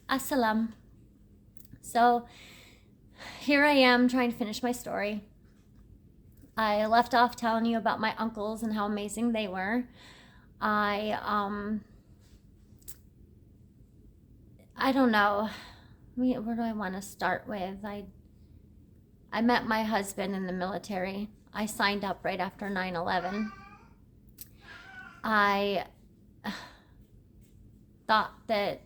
Assalam. So here I am trying to finish my story. I left off telling you about my uncles and how amazing they were. I I don't know. Where do I want to start with? I met my husband in the military. I signed up right after 9/11. I thought that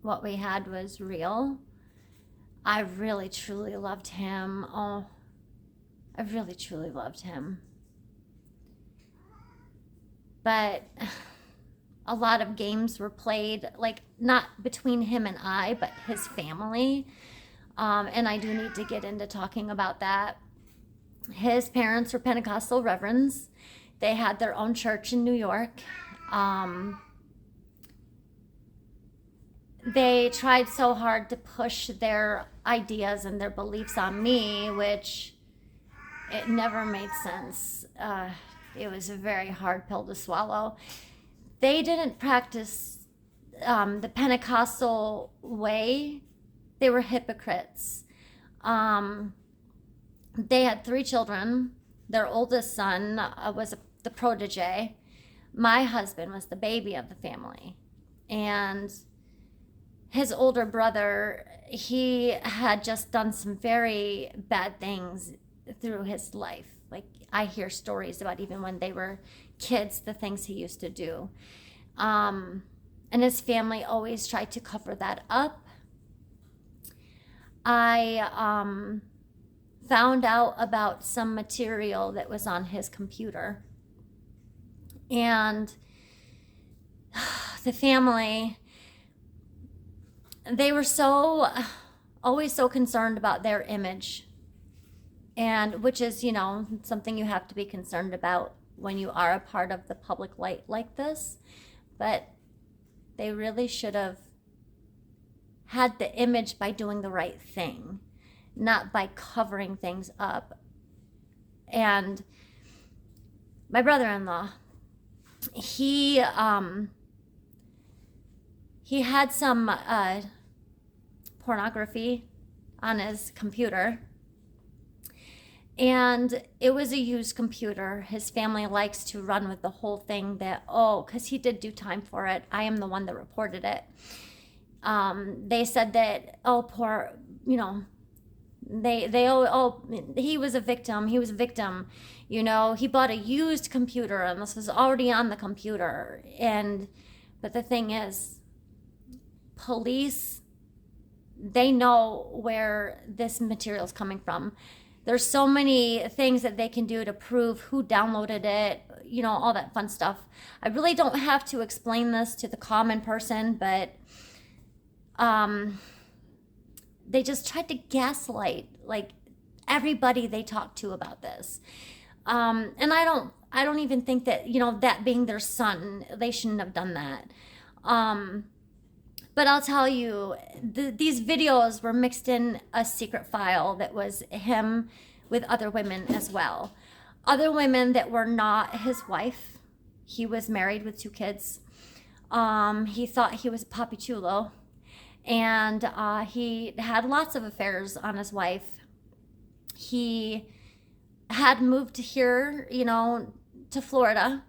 what we had was real. I really truly loved him. Oh, I really truly loved him. But a lot of games were played, like not between him and I, but his family. And I do need to get into talking about that. His parents were Pentecostal reverends. They had their own church in New York. They tried so hard to push their ideas and their beliefs on me, which it never made sense. It was a very hard pill to swallow. They didn't practice the Pentecostal way. They were hypocrites. They had 3 children. Their oldest son was the protege. My husband was the baby of the family. And his older brother, he had just done some very bad things through his life. Like, I hear stories about even when they were kids, the things he used to do. And his family always tried to cover that up. I found out about some material that was on his computer. And the family, they were always so concerned about their image, and which is, something you have to be concerned about when you are a part of the public light like this. But they really should have had the image by doing the right thing, not by covering things up. And my brother-in-law, he had some pornography on his computer, and it was a used computer. His family likes to run with the whole thing that, because he did do time for it. I am the one that reported it. They said that, poor, he was a victim. He was a victim. He bought a used computer and this was already on the computer. But the thing is, police, they know where this material is coming from. There's so many things that they can do to prove who downloaded it, all that fun stuff. I really don't have to explain this to the common person, but they just tried to gaslight like everybody they talked to about this. And I don't even think that, that being their son, they shouldn't have done that. But I'll tell you, these videos were mixed in a secret file that was him with other women as well. Other women that were not his wife. He was married with 2 kids. He thought he was Papi Chulo. And he had lots of affairs on his wife. He had moved here, to Florida.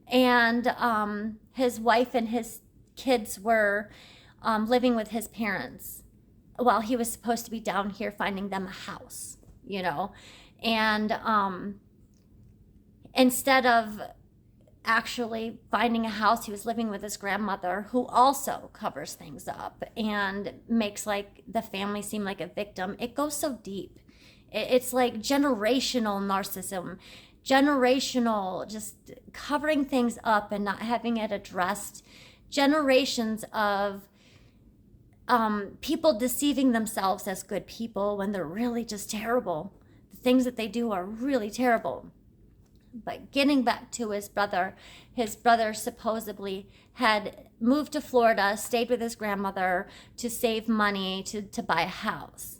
And his wife and his kids were living with his parents while he was supposed to be down here finding them a house, And instead of actually finding a house, he was living with his grandmother, who also covers things up and makes like the family seem like a victim. It goes so deep. It's like generational narcissism, generational just covering things up and not having it addressed, generations of people deceiving themselves as good people when they're really just terrible. The things that they do are really terrible. But getting back to his brother supposedly had moved to Florida, stayed with his grandmother to save money to buy a house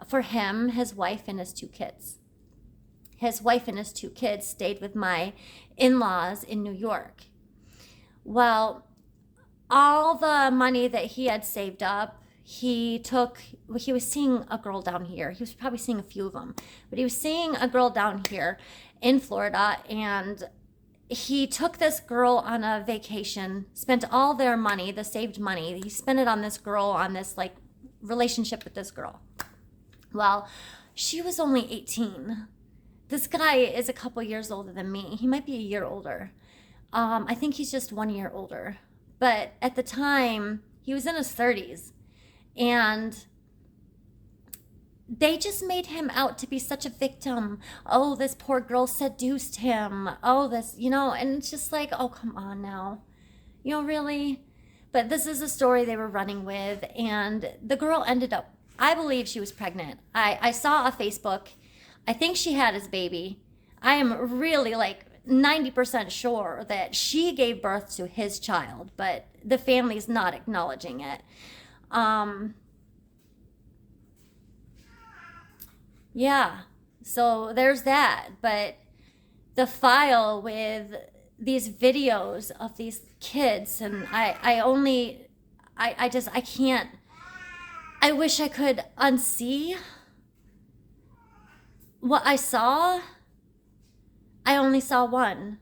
for him, his wife, and his 2 kids. His wife and his 2 kids stayed with my in-laws in New York. Well, all the money that he had saved up, he was seeing a girl down here. He was probably seeing a few of them, but he was seeing a girl down here in Florida, and he took this girl on a vacation, spent all their money, the saved money. He spent it on this girl, on this like relationship with this girl. Well, she was only 18. This guy is a couple years older than me. He might be a year older. I think he's just 1 year older. But at the time, he was in his 30s. And they just made him out to be such a victim. Oh, this poor girl seduced him. Oh, this, and it's just like, oh, come on now. Really? But this is a story they were running with. And the girl ended up, I believe she was pregnant. I saw a Facebook. I think she had his baby. I am really like 90% sure that she gave birth to his child, but the family's not acknowledging it. Yeah, so there's that. But the file with these videos of these kids, and I can't, I wish I could unsee what I saw. I only saw one,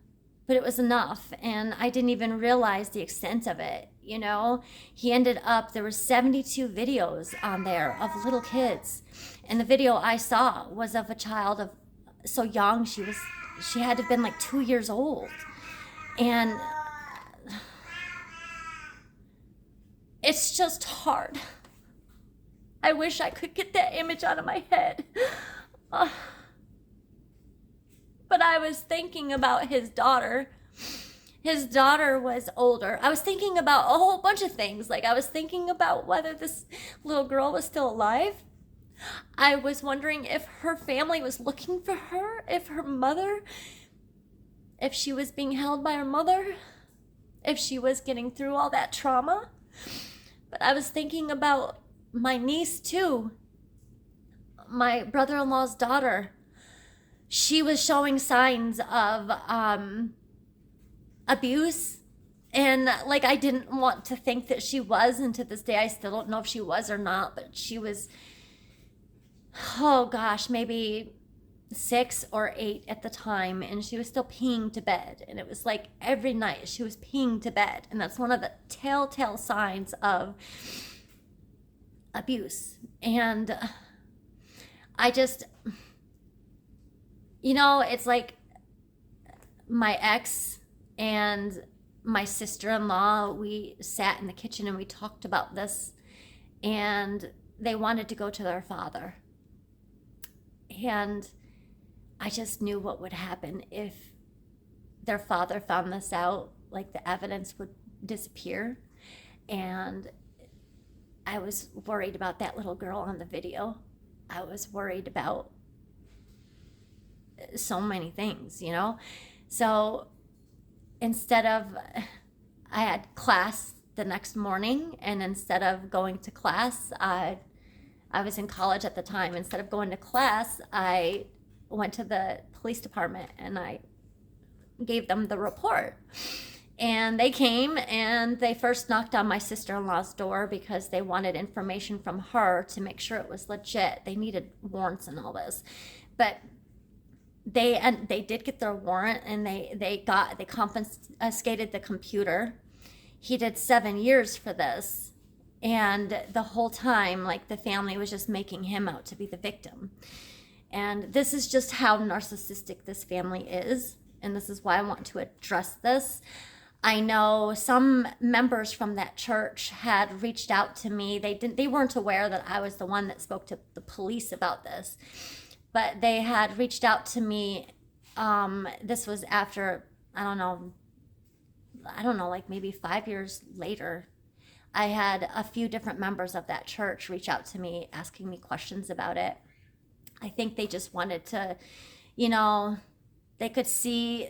but it was enough, and I didn't even realize the extent of it. He ended up, there were 72 videos on there of little kids, and the video I saw was of a child of so young, she had to have been like 2 years old. And it's just hard. I wish I could get that image out of my head. But I was thinking about his daughter. His daughter was older. I was thinking about a whole bunch of things. Like, I was thinking about whether this little girl was still alive. I was wondering if her family was looking for her, if she was being held by her mother, if she was getting through all that trauma. But I was thinking about my niece too, my brother-in-law's daughter. She was showing signs of abuse, and like, I didn't want to think that she was, and to this day I still don't know if she was or not, but she was, oh gosh, maybe 6 or 8 at the time, and she was still peeing to bed, and it was like every night she was peeing to bed, and that's one of the telltale signs of abuse. And I just, it's like my ex and my sister-in-law, we sat in the kitchen and we talked about this, and they wanted to go to their father. And I just knew what would happen if their father found this out. Like, the evidence would disappear. And I was worried about that little girl on the video. I was worried about so many things, So instead of, I had class the next morning, and instead of going to class, I was in college at the time. Instead of going to class, I went to the police department and I gave them the report. And they came and they first knocked on my sister-in-law's door because they wanted information from her to make sure it was legit. They needed warrants and all this. But they did get their warrant, and they confiscated the computer. He did 7 years for this, and the whole time, like, the family was just making him out to be the victim. And this is just how narcissistic this family is, and this is why I want to address this. I know some members from that church had reached out to me. They weren't aware that I was the one that spoke to the police about this, but they had reached out to me. This was after, I don't know, like maybe 5 years later. I had a few different members of that church reach out to me asking me questions about it. I think they just wanted to, they could see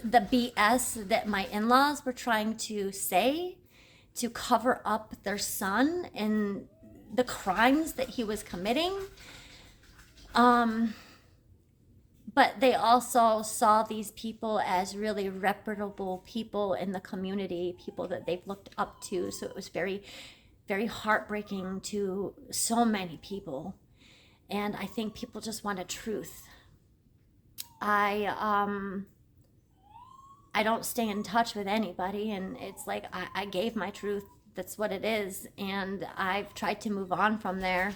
the BS that my in-laws were trying to say to cover up their son and the crimes that he was committing. But they also saw these people as really reputable people in the community, people that they've looked up to. So it was very very heartbreaking to so many people. And I think people just wanted truth. I don't stay in touch with anybody, and it's like I gave my truth. That's what it is, and I've tried to move on from there.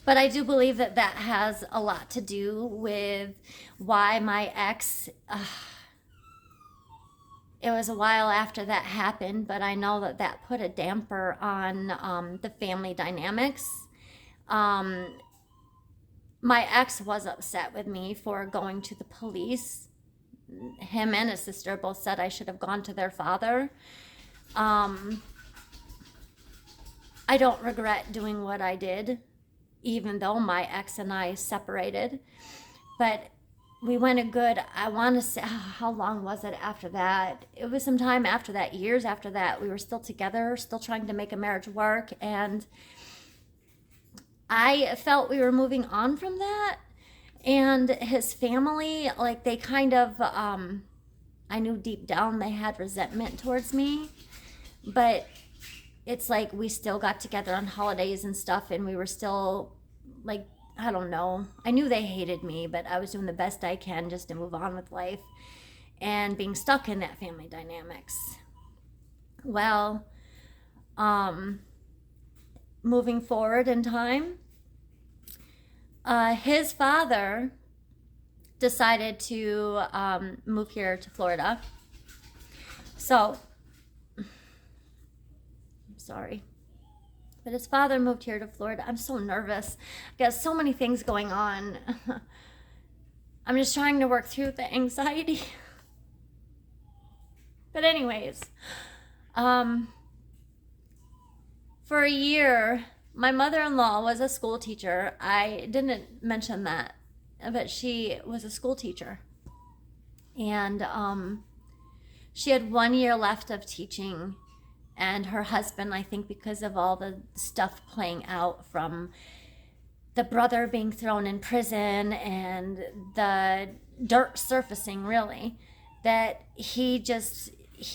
But I do believe that that has a lot to do with why my ex, it was a while after that happened, but I know that that put a damper on the family dynamics. My ex was upset with me for going to the police. Him and his sister both said I should have gone to their father. I don't regret doing what I did, even though my ex and I separated. But we went a good, I want to say, how long was it after that? It was some time after that, years after that. We were still together, still trying to make a marriage work. And I felt we were moving on from that. And his family, like, they kind of, I knew deep down they had resentment towards me. But it's like we still got together on holidays and stuff, and we were still, like, I don't know. I knew they hated me, but I was doing the best I can just to move on with life and being stuck in that family dynamics. Well, moving forward in time, his father decided to move here to Florida. So, I'm sorry. But his father moved here to Florida. I'm so nervous. I've got so many things going on. I'm just trying to work through the anxiety. But anyways, for a year, my mother-in-law was a school teacher. I didn't mention that, but she was a school teacher. And she had 1 year left of teaching. And her husband, I think because of all the stuff playing out from the brother being thrown in prison and the dirt surfacing, really, that he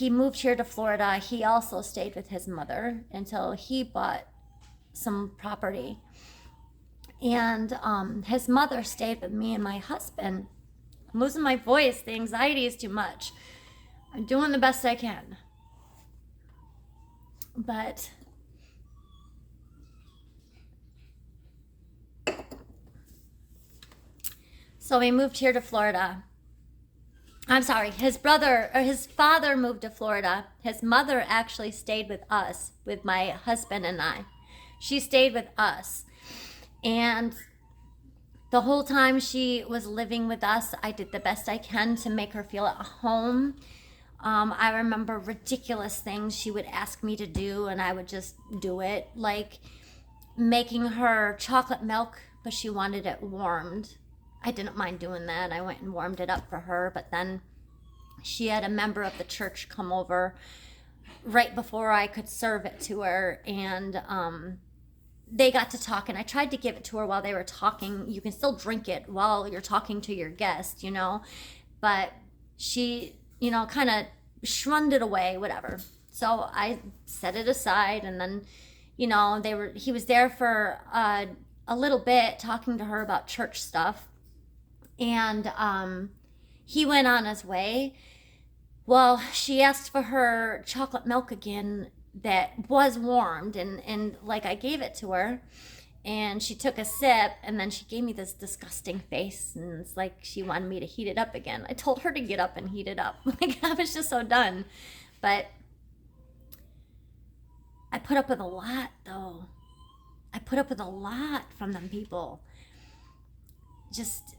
moved here to Florida. He also stayed with his mother until he bought some property. And his mother stayed with me and my husband. I'm losing my voice. The anxiety is too much. I'm doing the best I can. But so we moved here to Florida. I'm sorry, his father moved to Florida. His mother actually stayed with us, with my husband and I. She stayed with us. And the whole time she was living with us, I did the best I can to make her feel at home. I remember ridiculous things she would ask me to do, and I would just do it, like making her chocolate milk, but she wanted it warmed. I didn't mind doing that. I went and warmed it up for her, but then she had a member of the church come over right before I could serve it to her, and they got to talk, and I tried to give it to her while they were talking. You can still drink it while you're talking to your guest, but she, kind of shrugged it away, whatever. So I set it aside, and then, he was there for a little bit talking to her about church stuff, and he went on his way. Well, she asked for her chocolate milk again that was warmed, and like I gave it to her, and she took a sip, and then she gave me this disgusting face, and it's like she wanted me to heat it up again. I told her to get up and heat it up. Like, I was just so done. But I put up with a lot, though. I put up with a lot from them people. Just,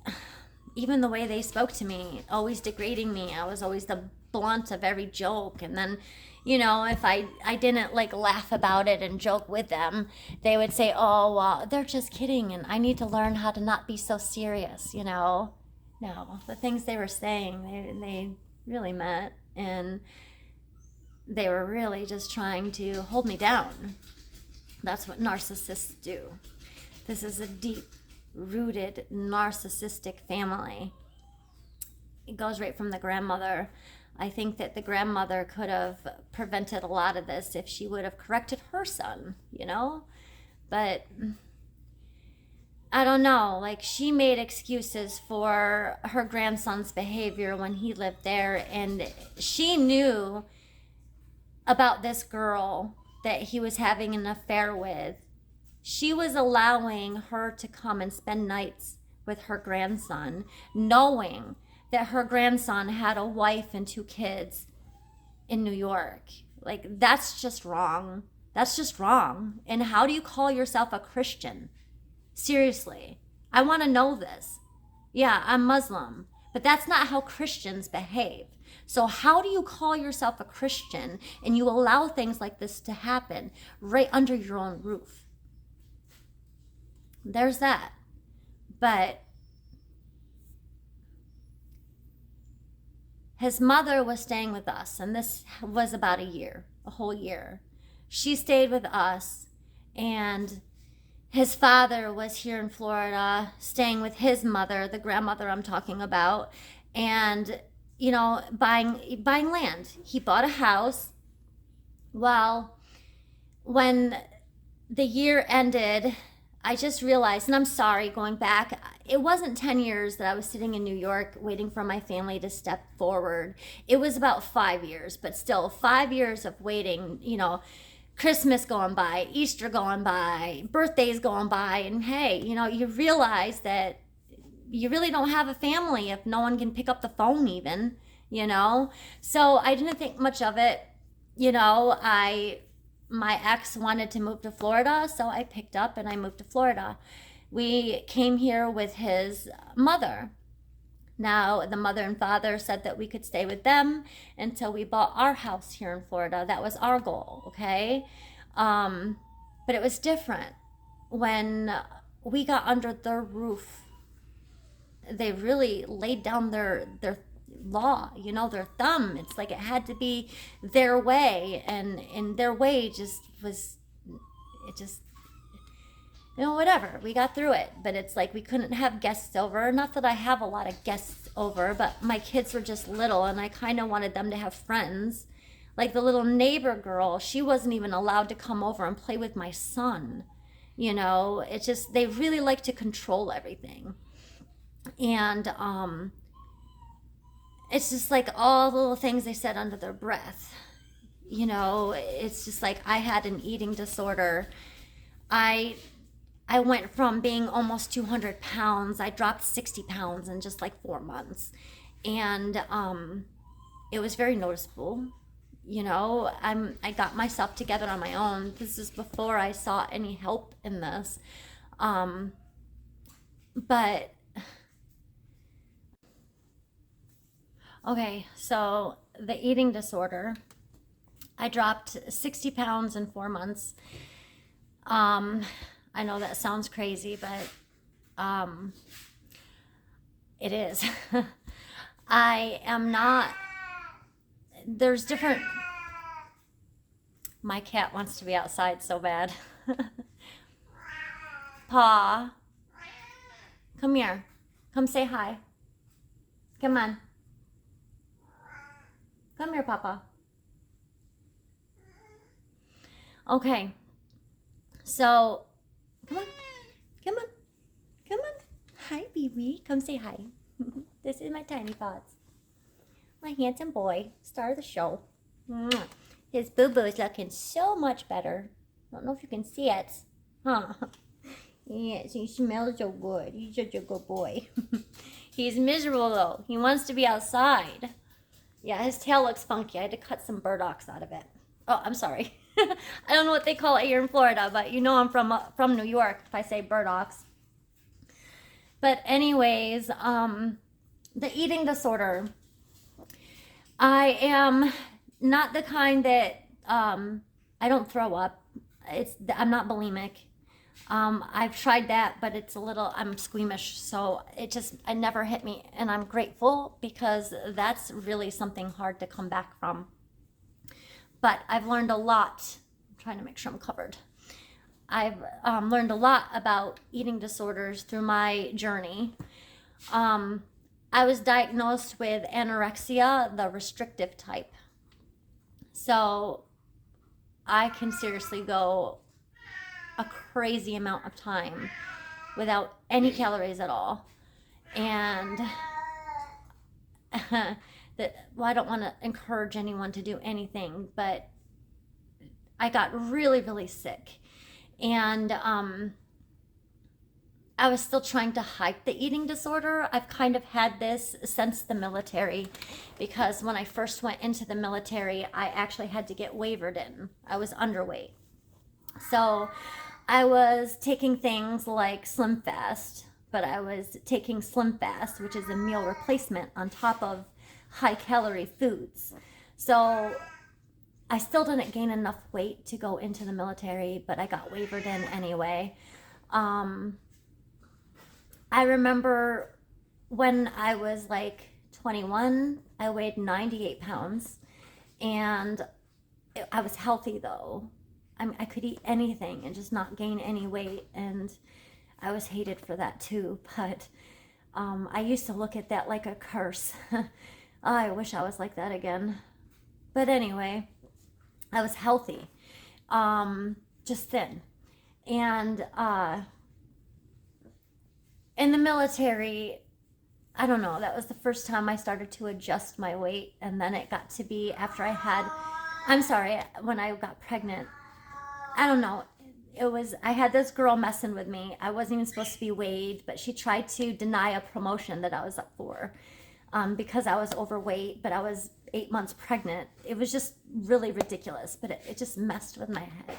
even the way they spoke to me, always degrading me. I was always the blunt of every joke, and then if I didn't laugh about it and joke with them, they would say, oh, well, they're just kidding, and I need to learn how to not be so serious, No, the things they were saying, they really meant, and they were really just trying to hold me down. That's what narcissists do. This is a deep-rooted narcissistic family. It goes right from the grandmother. I think that the grandmother could have prevented a lot of this if she would have corrected her son, you know? But I don't know, like she made excuses for her grandson's behavior when he lived there, and she knew about this girl that he was having an affair with. She was allowing her to come and spend nights with her grandson, knowing that her grandson had a wife and 2 kids in New York. Like, that's just wrong. That's just wrong. And how do you call yourself a Christian? Seriously. I want to know this. Yeah, I'm Muslim, but that's not how Christians behave. So how do you call yourself a Christian and you allow things like this to happen right under your own roof? There's that. But his mother was staying with us, and this was about a whole year. She stayed with us, and his father was here in Florida staying with his mother, the grandmother I'm talking about, and, you know, buying land. He bought a house. Well, when the year ended, I just realized, and I'm sorry, going back, it wasn't 10 years that I was sitting in New York waiting for my family to step forward. It was about 5 years, but still 5 years of waiting, you know, Christmas going by, Easter going by, birthdays going by, and hey, you know, you realize that you really don't have a family if no one can pick up the phone even, you know? So I didn't think much of it. You know, my ex wanted to move to Florida, so I picked up and I moved to Florida. We came here with his mother. Now, the mother and father said that we could stay with them until we bought our house here in Florida. That was our goal, okay? But it was different. When we got under their roof, they really laid down their law, you know, their thumb. It's like it had to be their way, and their way just was, it just, you know, whatever. We got through it, but it's like we couldn't have guests over. Not that I have a lot of guests over, but my kids were just little, and I kind of wanted them to have friends. Like the little neighbor girl, she wasn't even allowed to come over and play with my son. You know, it's just, they really like to control everything. And it's just like all the little things they said under their breath. You know, it's just like I had an eating disorder. I went from being almost 200 pounds. I dropped 60 pounds in just like 4 months. And it was very noticeable. You know, I got myself together on my own. This is before I sought any help in this. But, okay, so the eating disorder, I dropped 60 pounds in 4 months. I know that sounds crazy, but it is. I am not, there's different, my cat wants to be outside so bad. Paw, come here. Come say hi. Come on. Come here, Papa. Okay. So, come on. Come on. Come on. Hi, baby. Come say hi. This is my tiny paws. My handsome boy. Star of the show. His boo-boo is looking so much better. I don't know if you can see it. Huh? Yes, he smells so good. He's such a good boy. He's miserable, though. He wants to be outside. Yeah, his tail looks funky. I had to cut some burdocks out of it. Oh, I'm sorry. I don't know what they call it here in Florida, but you know I'm from New York if I say burdocks. But anyways, the eating disorder. I am not the kind that I don't throw up. I'm not bulimic. I've tried that, but it's a little, I'm squeamish, so it never hit me, and I'm grateful because that's really something hard to come back from. But I've learned a lot. I'm trying to make sure I'm covered. I've learned a lot about eating disorders through my journey. I was diagnosed with anorexia, the restrictive type. So I can seriously go a crazy amount of time without any calories at all. And well, I don't want to encourage anyone to do anything, but I got really, really sick. And I was still trying to hide the eating disorder. I've kind of had this since the military, because when I first went into the military, I actually had to get wavered in. I was underweight. So I was taking things like Slim Fast, but I was taking Slim Fast, which is a meal replacement on top of high calorie foods. So I still didn't gain enough weight to go into the military, but I got wavered in anyway. I remember when I was like 21, I weighed 98 pounds, and I was healthy though. I mean, I could eat anything and just not gain any weight, and I was hated for that too. But I used to look at that like a curse. I wish I was like that again. But anyway, I was healthy, just thin. And in the military, I don't know, that was the first time I started to adjust my weight. And then it got to be after when I got pregnant. I don't know. I had this girl messing with me. I wasn't even supposed to be weighed, but she tried to deny a promotion that I was up for because I was overweight, but I was 8 months pregnant. It was just really ridiculous, but it just messed with my head.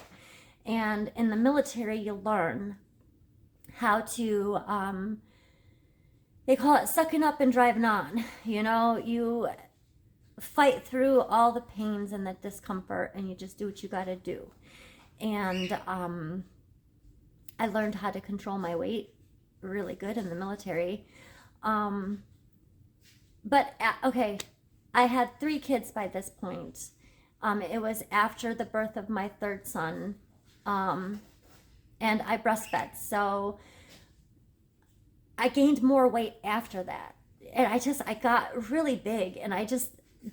And in the military, you learn how to, they call it sucking up and driving on. You know, you fight through all the pains and the discomfort, and you just do what you got to do. And I learned how to control my weight really good in the military. Okay, I had 3 kids by this point. It was after the birth of my 3rd son, and I breastfed. So I gained more weight after that. And I got really big, and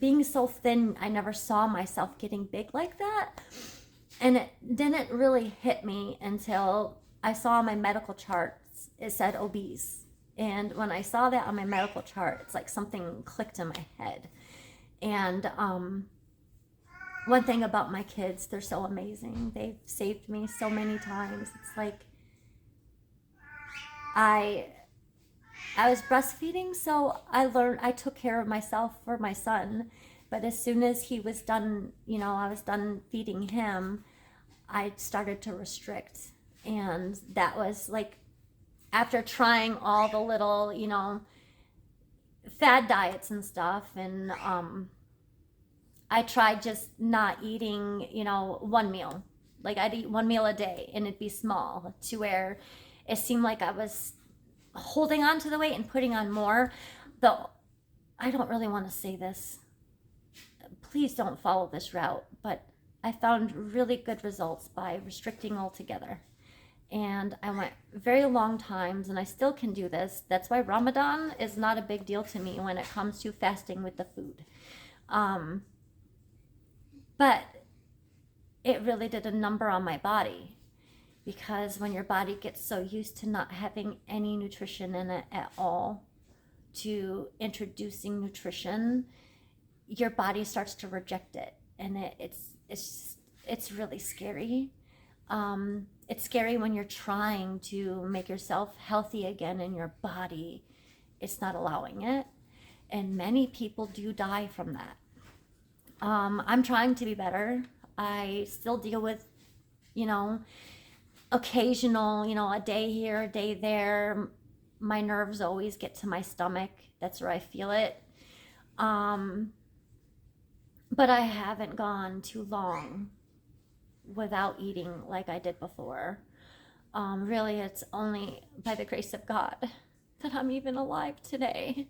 being so thin, I never saw myself getting big like that. And it didn't really hit me until I saw my medical charts, it said obese. And when I saw that on my medical chart, it's like something clicked in my head. And one thing about my kids, they're so amazing. They've saved me so many times. It's like I was breastfeeding, so I took care of myself for my son. But as soon as he was done, I was done feeding him, I started to restrict. And that was like, after trying all the little, fad diets and stuff, and I tried just not eating, one meal. Like, I'd eat one meal a day, and it'd be small, to where it seemed like I was holding on to the weight and putting on more. Though I don't really want to say this. Please don't follow this route, but I found really good results by restricting altogether. And I went very long times, and I still can do this. That's why Ramadan is not a big deal to me when it comes to fasting with the food. But it really did a number on my body, because when your body gets so used to not having any nutrition in it at all, to introducing nutrition, your body starts to reject it, and it's really scary. It's scary when you're trying to make yourself healthy again, and your body, it's not allowing it, and many people do die from that. I'm trying to be better. I still deal with, occasional, a day here, a day there. My nerves always get to my stomach. That's where I feel it. But I haven't gone too long without eating like I did before. Really, it's only by the grace of God that I'm even alive today.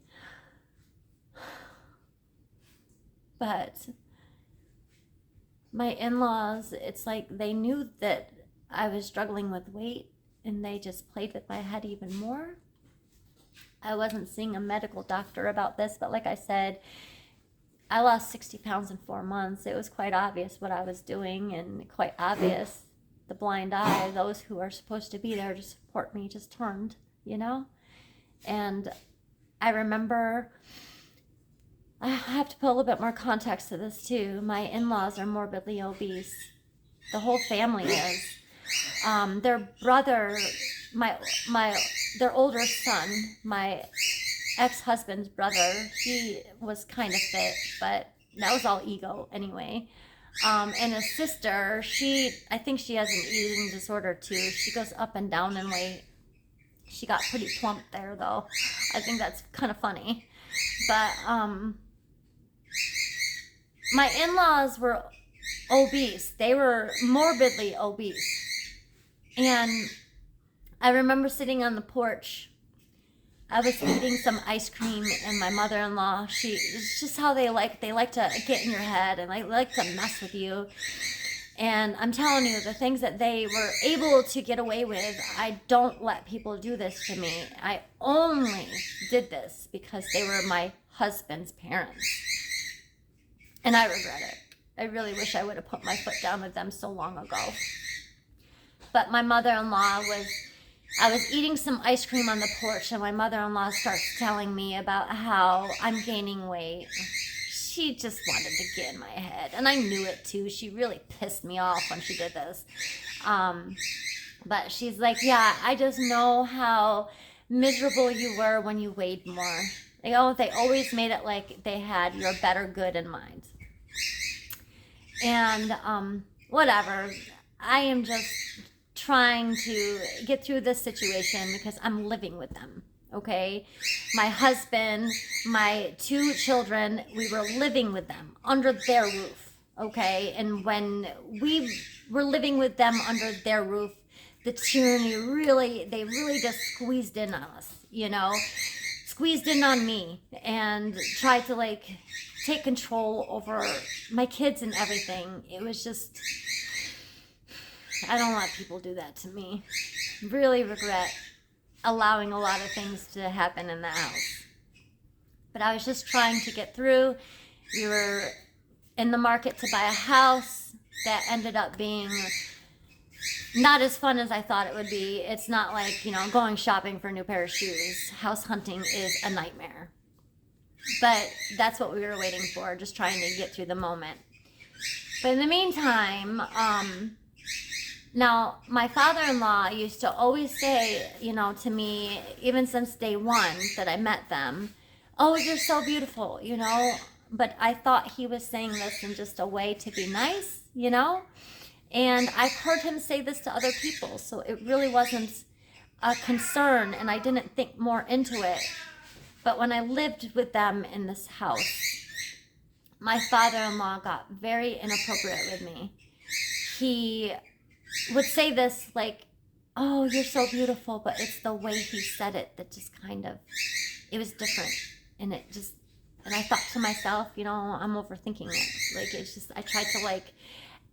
But my in-laws, it's like they knew that I was struggling with weight, and they just played with my head even more. I wasn't seeing a medical doctor about this, but like I said, I lost 60 pounds in 4 months. It was quite obvious what I was doing, and quite obvious the blind eye, those who are supposed to be there to support me, just turned, you know? And I remember, I have to put a little bit more context to this too. My in-laws are morbidly obese. The whole family is. Their brother, their older son, my ex-husband's brother, he was kind of fit, but that was all ego anyway. And his sister, I think she has an eating disorder too. She goes up and down in weight. She got pretty plump there though. I think that's kind of funny. But my in-laws were obese. They were morbidly obese. And I remember sitting on the porch. I was eating some ice cream, and my mother-in-law, it's just how they like to get in your head, and they like to mess with you. And I'm telling you, the things that they were able to get away with, I don't let people do this to me. I only did this because they were my husband's parents. And I regret it. I really wish I would have put my foot down with them so long ago. But my mother-in-law I was eating some ice cream on the porch, and my mother-in-law starts telling me about how I'm gaining weight. She just wanted to get in my head, and I knew it too. She really pissed me off when she did this. But she's like, yeah, I just know how miserable you were when you weighed more. They always made it like they had your better good in mind. And whatever. I am just trying to get through this situation because I'm living with them, okay? My husband, my 2 children, we were living with them under their roof, okay? And when we were living with them under their roof, the tyranny they really just squeezed in on us, you know? Squeezed in on me and tried to take control over my kids and everything. It was just, I don't let people do that to me. Really regret allowing a lot of things to happen in the house. But I was just trying to get through. We were in the market to buy a house that ended up being not as fun as I thought it would be. It's not like, going shopping for a new pair of shoes. House hunting is a nightmare. But that's what we were waiting for, just trying to get through the moment. But in the meantime, now, my father-in-law used to always say, to me, even since day one that I met them, oh, you're so beautiful, But I thought he was saying this in just a way to be nice, And I've heard him say this to other people, so it really wasn't a concern, and I didn't think more into it. But when I lived with them in this house, my father-in-law got very inappropriate with me. He would say this oh, you're so beautiful, but it's the way he said it that just it was different. And I thought to myself, I'm overthinking it. It's just, I tried to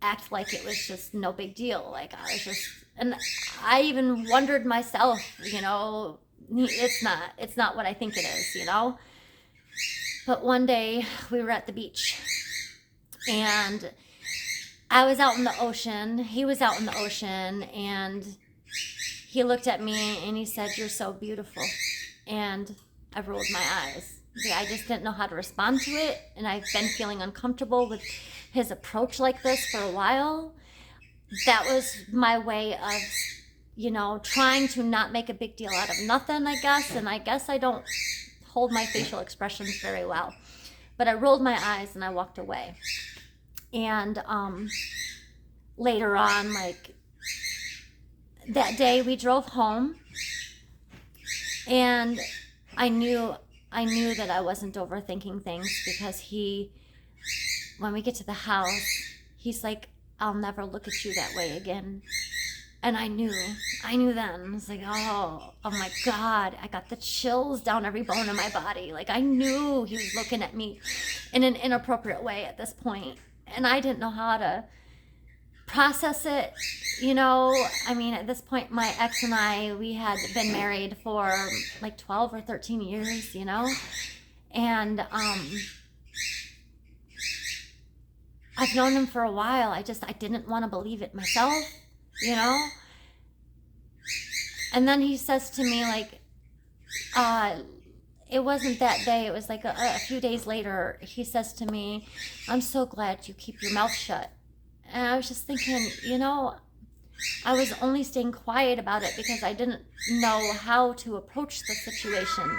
act like it was just no big deal. I was just, and I even wondered myself, it's not what I think it is, But one day we were at the beach, and I was out in the ocean, he was out in the ocean, and he looked at me and he said, you're so beautiful. And I rolled my eyes. I just didn't know how to respond to it, and I've been feeling uncomfortable with his approach like this for a while. That was my way of, trying to not make a big deal out of nothing, I guess. And I guess I don't hold my facial expressions very well. But I rolled my eyes and I walked away. And later on, that day we drove home, and I knew that I wasn't overthinking things, because when we get to the house, he's like, I'll never look at you that way again. And I knew then. I was like, oh my God, I got the chills down every bone in my body. I knew he was looking at me in an inappropriate way at this point. And I didn't know how to process it, you know. I mean, at this point, my ex and I, we had been married for like 12 or 13 years, you know, and I've known him for a while. I didn't want to believe it myself, you know. And then he says to me, like, it wasn't that day, it was like a few days later, he says to me, "I'm so glad you keep your mouth shut." And I was just thinking, you know, I was only staying quiet about it because I didn't know how to approach the situation.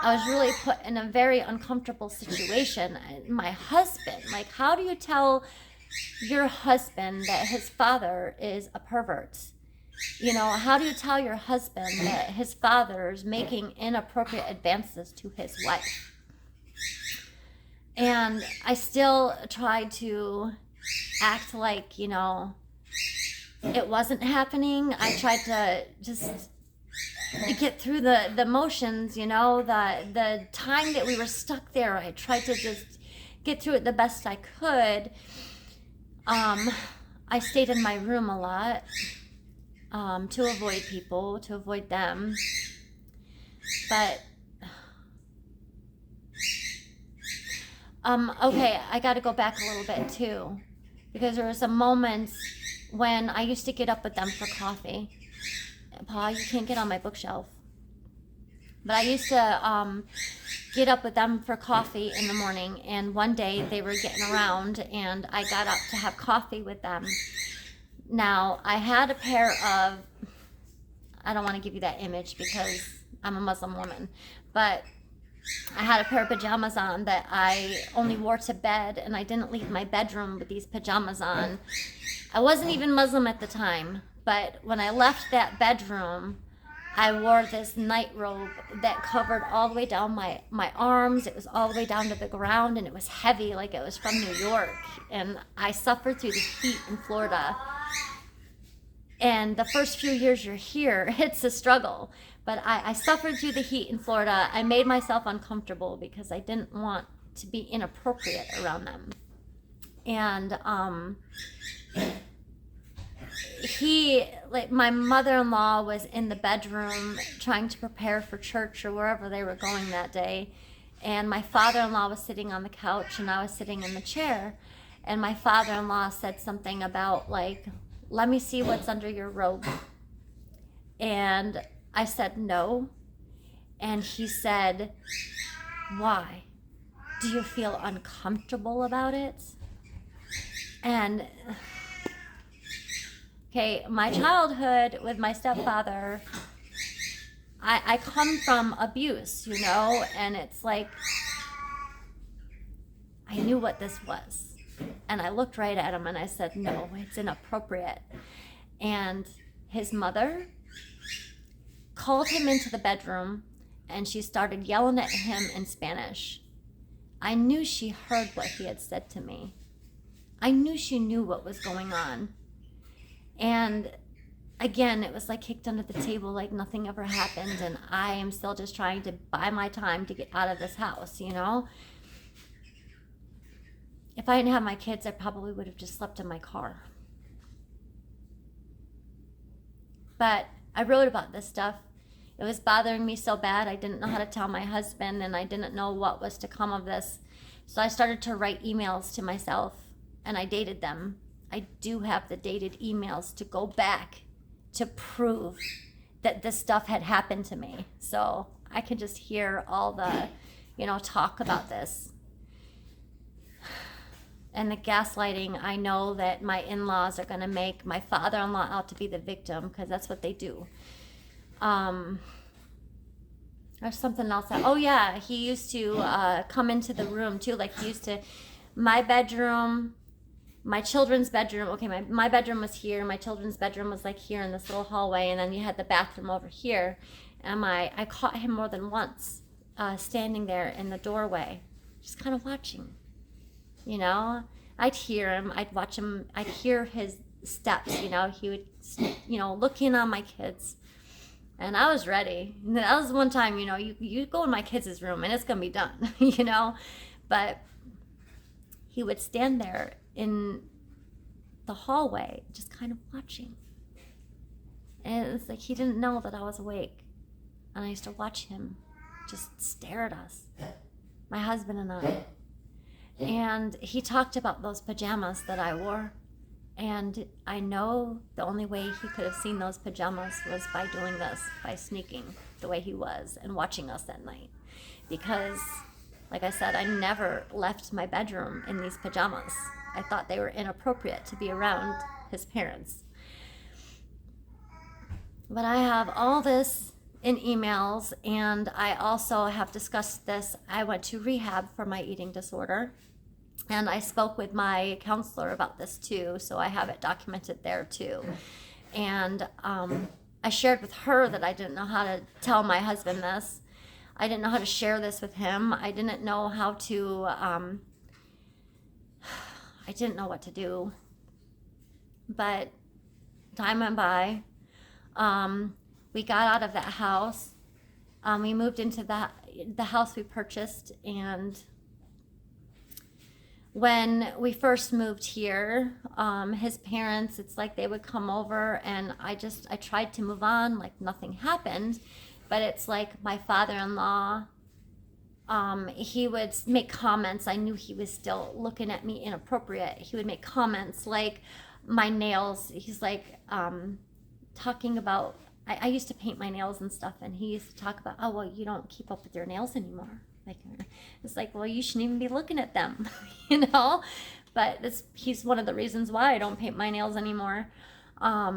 I was really put in a very uncomfortable situation. My husband, like, how do you tell your husband that his father is a pervert? You know, how do you tell your husband that his father is making inappropriate advances to his wife? And I still tried to act like, you know, it wasn't happening. I tried to just get through the motions, you know, the time that we were stuck there. I tried to just get through it the best I could. I stayed in my room a lot. To avoid people, to avoid them. But, okay, I got to go back a little bit too, because there were some moments when I used to get up with them for coffee. Paul, you can't get on my bookshelf. But I used to get up with them for coffee in the morning, and one day they were getting around, and I got up to have coffee with them. Now, I had a pair of, I don't want to give you that image because I'm a Muslim woman, but I had a pair of pajamas on that I only wore to bed, and I didn't leave my bedroom with these pajamas on. I wasn't even Muslim at the time, but when I left that bedroom, I wore this night robe that covered all the way down my arms. It was all the way down to the ground, and it was heavy, like it was from New York. And I suffered through the heat in Florida. And the first few years you're here, it's a struggle. But I suffered through the heat in Florida. I made myself uncomfortable because I didn't want to be inappropriate around them. And my mother-in-law was in the bedroom trying to prepare for church or wherever they were going that day. And my father-in-law was sitting on the couch and I was sitting in the chair. And my father-in-law said something about, like, "Let me see what's under your robe." And I said no. And he said, "Why? Do you feel uncomfortable about it?" And okay, my childhood with my stepfather, I come from abuse, you know, and it's like, I knew what this was. And I looked right at him and I said, "No, it's inappropriate." And his mother called him into the bedroom and she started yelling at him in Spanish. I knew she heard what he had said to me. I knew she knew what was going on. And again, it was like kicked under the table, like nothing ever happened. And I am still just trying to buy my time to get out of this house, you know? If I didn't have my kids, I probably would have just slept in my car. But I wrote about this stuff. It was bothering me so bad. I didn't know how to tell my husband, and I didn't know what was to come of this. So I started to write emails to myself, and I dated them. I do have the dated emails to go back to prove that this stuff had happened to me. So I can just hear all the, you know, talk about this. And the gaslighting, I know that my in-laws are going to make my father-in-law out to be the victim, because that's what they do. There's something else. Oh, yeah, he used to come into the room, too. Like, he used to, my bedroom, my children's bedroom. Okay, my bedroom was here. My children's bedroom was, like, here in this little hallway. And then you had the bathroom over here. And I caught him more than once standing there in the doorway, just kind of watching. You know, I'd hear him, I'd watch him, I'd hear his steps, you know, he would, you know, look in on my kids, and I was ready. And that was one time, you know, you go in my kids' room and it's going to be done, you know, but he would stand there in the hallway, just kind of watching. And it's like he didn't know that I was awake. And I used to watch him just stare at us, my husband and I. And he talked about those pajamas that I wore. And I know the only way he could have seen those pajamas was by doing this, by sneaking the way he was and watching us that night. Because, like I said, I never left my bedroom in these pajamas. I thought they were inappropriate to be around his parents. But I have all this in emails, and I also have discussed this. I went to rehab for my eating disorder, and I spoke with my counselor about this too, so I have it documented there too. And I shared with her that I didn't know how to tell my husband this. I didn't know how to share this with him. I didn't know how to, I didn't know what to do. But time went by. We got out of that house. We moved into the house we purchased, and when we first moved here, his parents, it's like they would come over, and I tried to move on like nothing happened. But it's like my father-in-law, he would make comments. I knew he was still looking at me inappropriate. He would make comments like my nails. He's like talking about, I used to paint my nails and stuff, and he used to talk about, oh, well, you don't keep up with your nails anymore. Like, it's like, well, you shouldn't even be looking at them, you know? But he's one of the reasons why I don't paint my nails anymore. I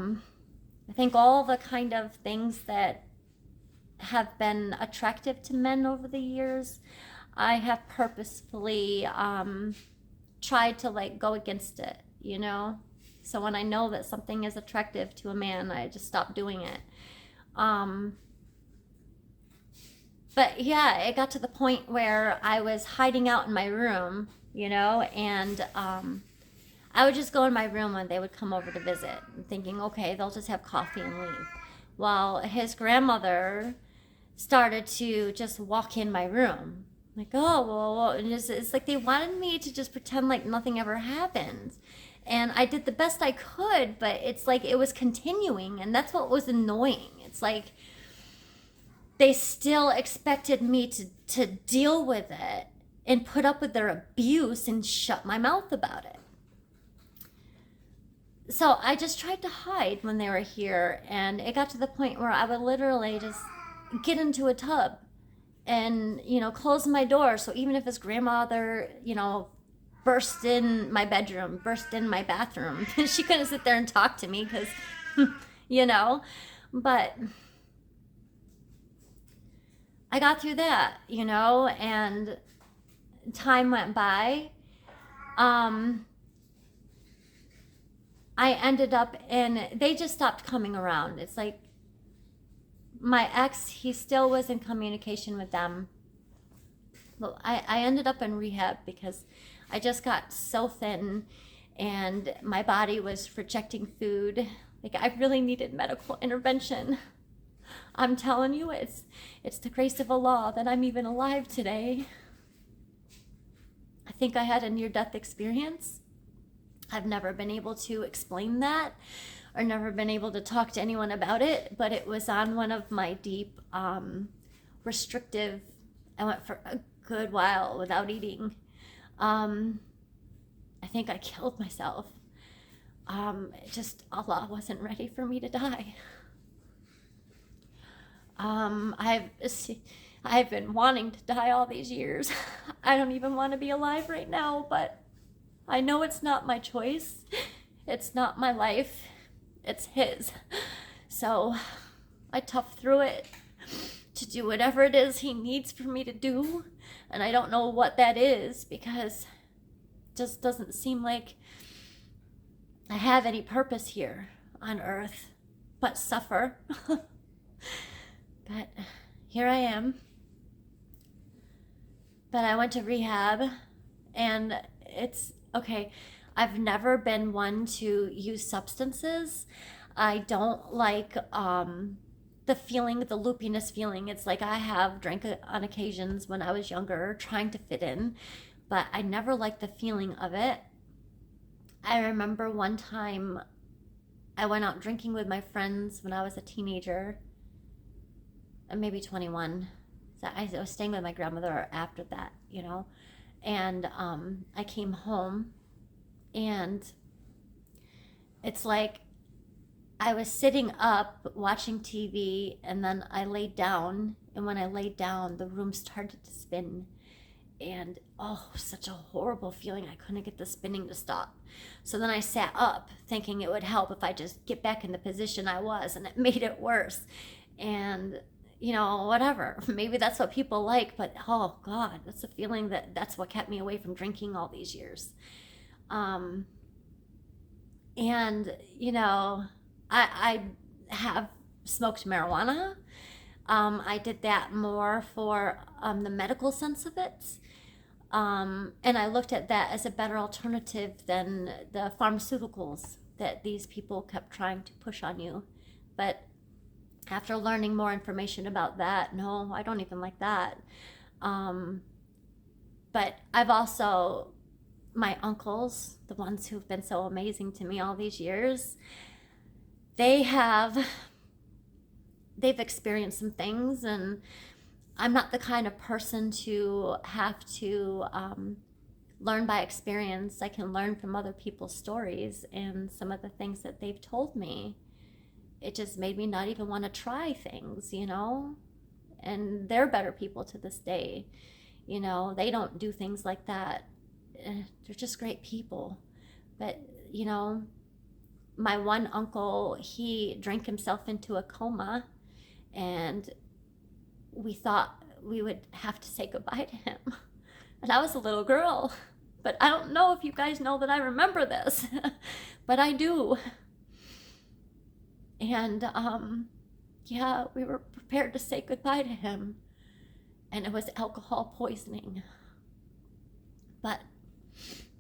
think all the kind of things that have been attractive to men over the years, I have purposefully tried to like go against it, you know? So when I know that something is attractive to a man, I just stop doing it. But yeah, it got to the point where I was hiding out in my room, you know, and I would just go in my room when they would come over to visit, thinking, okay, they'll just have coffee and leave. While his grandmother started to just walk in my room. Like, oh, well, and it's like they wanted me to just pretend like nothing ever happened. And I did the best I could, but it's like it was continuing, and that's what was annoying. It's like they still expected me to deal with it and put up with their abuse and shut my mouth about it. So I just tried to hide when they were here, and it got to the point where I would literally just get into a tub and, you know, close my door. So even if his grandmother, you know, burst in my bedroom, burst in my bathroom, she couldn't sit there and talk to me because, you know, but I got through that, you know, and time went by. I ended up they just stopped coming around. It's like my ex, he still was in communication with them. But I ended up in rehab because I just got so thin and my body was rejecting food. Like I really needed medical intervention. I'm telling you, it's the grace of Allah that I'm even alive today. I think I had a near-death experience. I've never been able to explain that or never been able to talk to anyone about it, but it was on one of my deep restrictive, I went for a good while without eating. I think I killed myself. Just Allah wasn't ready for me to die. I've been wanting to die all these years. I don't even want to be alive right now, but I know it's not my choice. It's not my life. It's his. So I tough through it to do whatever it is he needs for me to do. And I don't know what that is because it just doesn't seem like I have any purpose here on earth but suffer. But here I am. But I went to rehab, and it's okay. I've never been one to use substances. I don't like the feeling, the loopiness feeling. It's like I have drank on occasions when I was younger, trying to fit in, but I never liked the feeling of it. I remember one time I went out drinking with my friends when I was a teenager, maybe 21. So I was staying with my grandmother after that, you know. And I came home, and it's like I was sitting up watching TV, and then I laid down. And when I laid down, the room started to spin. And oh, such a horrible feeling. I couldn't get the spinning to stop. So then I sat up thinking it would help if I just get back in the position I was, and it made it worse. And you know, whatever, maybe that's what people like, but oh God, that's a feeling that's what kept me away from drinking all these years. And you know, I have smoked marijuana. I did that more for the medical sense of it. And I looked at that as a better alternative than the pharmaceuticals that these people kept trying to push on you. But after learning more information about that, no, I don't even like that. But I've also, my uncles, the ones who've been so amazing to me all these years, they've experienced some things, and I'm not the kind of person to have to learn by experience. I can learn from other people's stories and some of the things that they've told me. It just made me not even want to try things, you know? And they're better people to this day. You know, they don't do things like that. They're just great people. But, you know, my one uncle, he drank himself into a coma, and we thought we would have to say goodbye to him. And I was a little girl, but I don't know if you guys know that I remember this, but I do. And yeah, we were prepared to say goodbye to him, and it was alcohol poisoning. But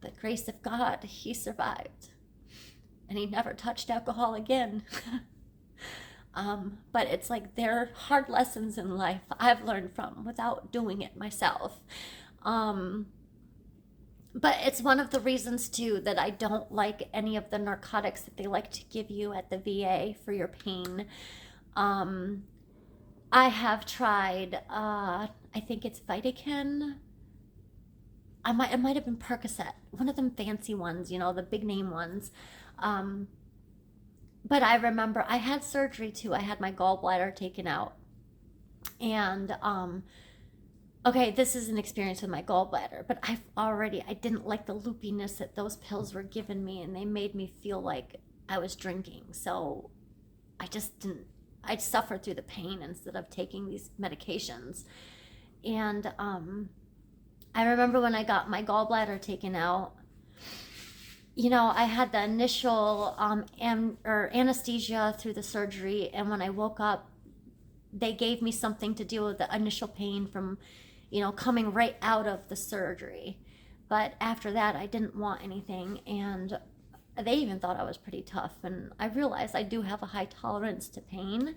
the grace of God, he survived, and he never touched alcohol again. But it's like they're hard lessons in life I've learned from without doing it myself. But it's one of the reasons too that I don't like any of the narcotics that they like to give you at the VA for your pain. I have tried, I think it's Vitakin. It might have been Percocet, one of them fancy ones, you know, the big name ones. But I remember I had surgery too. I had my gallbladder taken out. And okay, this is an experience with my gallbladder, but I didn't like the loopiness that those pills were giving me, and they made me feel like I was drinking. So I'd suffer through the pain instead of taking these medications. And I remember when I got my gallbladder taken out, you know, I had the initial anesthesia through the surgery, and when I woke up, they gave me something to deal with the initial pain from, you know, coming right out of the surgery. But after that, I didn't want anything, and they even thought I was pretty tough, and I realized I do have a high tolerance to pain.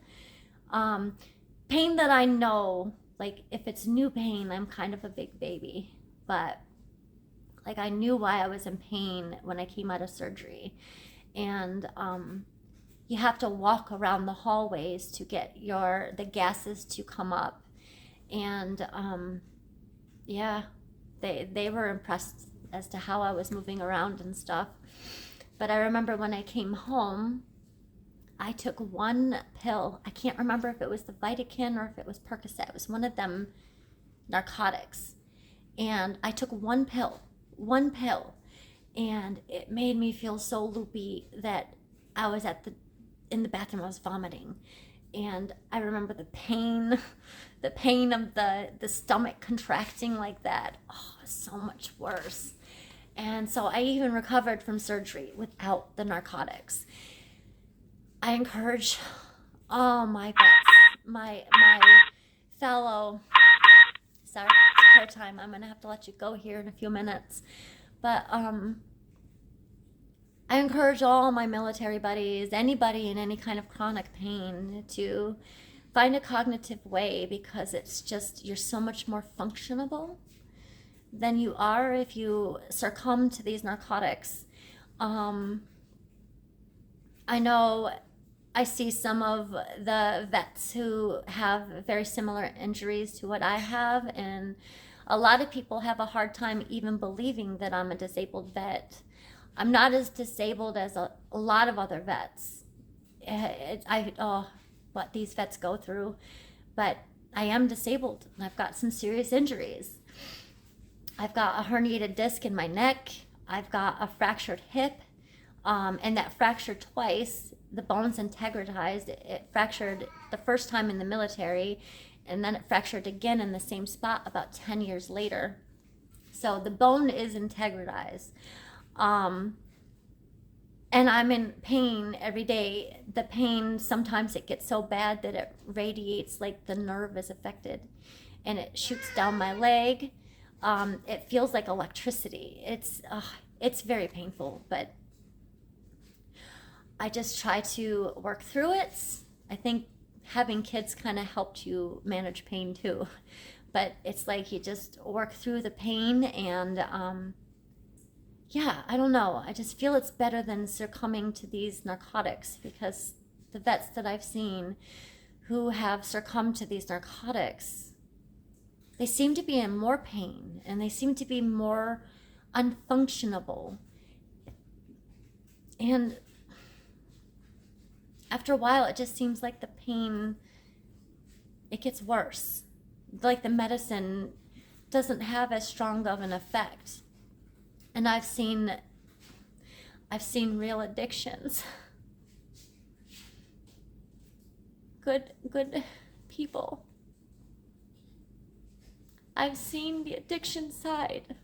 Pain that I know, like if it's new pain, I'm kind of a big baby, but like I knew why I was in pain when I came out of surgery. And you have to walk around the hallways to get the gases to come up. And yeah, they were impressed as to how I was moving around and stuff. But I remember when I came home, I took one pill. I can't remember if it was the Vitakin or if it was Percocet. It was one of them narcotics. And I took one pill, and it made me feel so loopy that I was in the bathroom, I was vomiting. And I remember the pain of the stomach contracting like that. Oh, it was so much worse. And so I even recovered from surgery without the narcotics. I encourage all my vets, my fellow, sorry, it's prayer time. I'm gonna have to let you go here in a few minutes. But I encourage all my military buddies, anybody in any kind of chronic pain, to find a cognitive way, because it's just, you're so much more functionable than you are if you succumb to these narcotics. I know I see some of the vets who have very similar injuries to what I have, and a lot of people have a hard time even believing that I'm a disabled vet. I'm not as disabled as a lot of other vets. What these vets go through, but I am disabled and I've got some serious injuries. I've got a herniated disc in my neck. I've got a fractured hip, and that fractured twice. The bone's integritized. It fractured the first time in the military, and then it fractured again in the same spot about 10 years later. So the bone is integritized. And I'm in pain every day. The pain, sometimes it gets so bad that it radiates, like the nerve is affected, and it shoots down my leg. It feels like electricity. It's very painful, but I just try to work through it. I think having kids kind of helped you manage pain too. But it's like you just work through the pain, and yeah, I don't know. I just feel it's better than succumbing to these narcotics, because the vets that I've seen who have succumbed to these narcotics, they seem to be in more pain and they seem to be more unfunctionable. And after a while, it just seems like the pain, it gets worse. Like the medicine doesn't have as strong of an effect. And I've seen real addictions. Good people. I've seen the addiction side.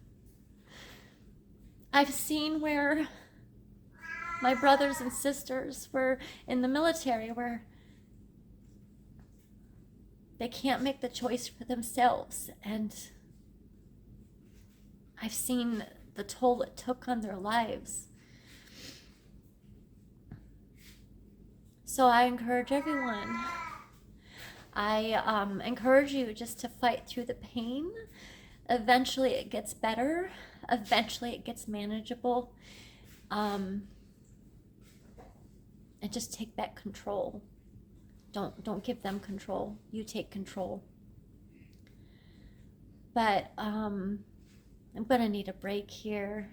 I've seen where my brothers and sisters were in the military, where they can't make the choice for themselves, and I've seen the toll it took on their lives. So I encourage everyone. I encourage you just to fight through the pain. Eventually it gets better. Eventually it gets manageable. And just take back control. Don't give them control. You take control. But I'm gonna need a break here.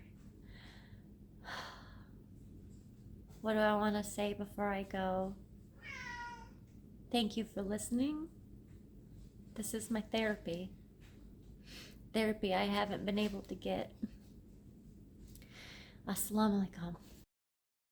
What do I want to say before I go? Thank you for listening. This is my therapy. Therapy I haven't been able to get. Assalamu alaikum.